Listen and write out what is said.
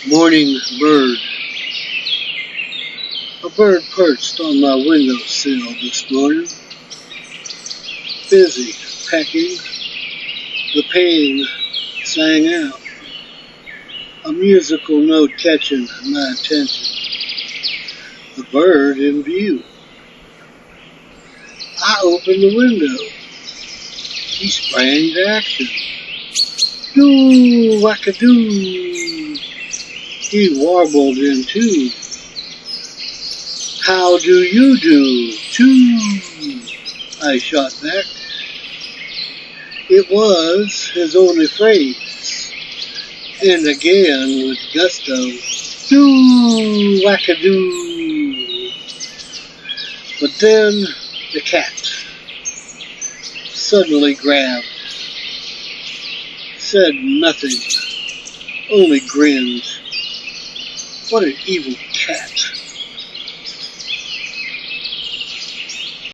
Mourning Bird. A bird perched on my windowsill this morning, busy pecking. The pain sang out, a musical note catching my attention. The bird in view. I opened the window. He sprang to action. Doo, wackadoo. He warbled in tune. How do you do, too? I shot back. It was his only phrase, and again with gusto, doo, wackadoo. But then the cat suddenly grabbed, said nothing, only grinned. What an evil cat.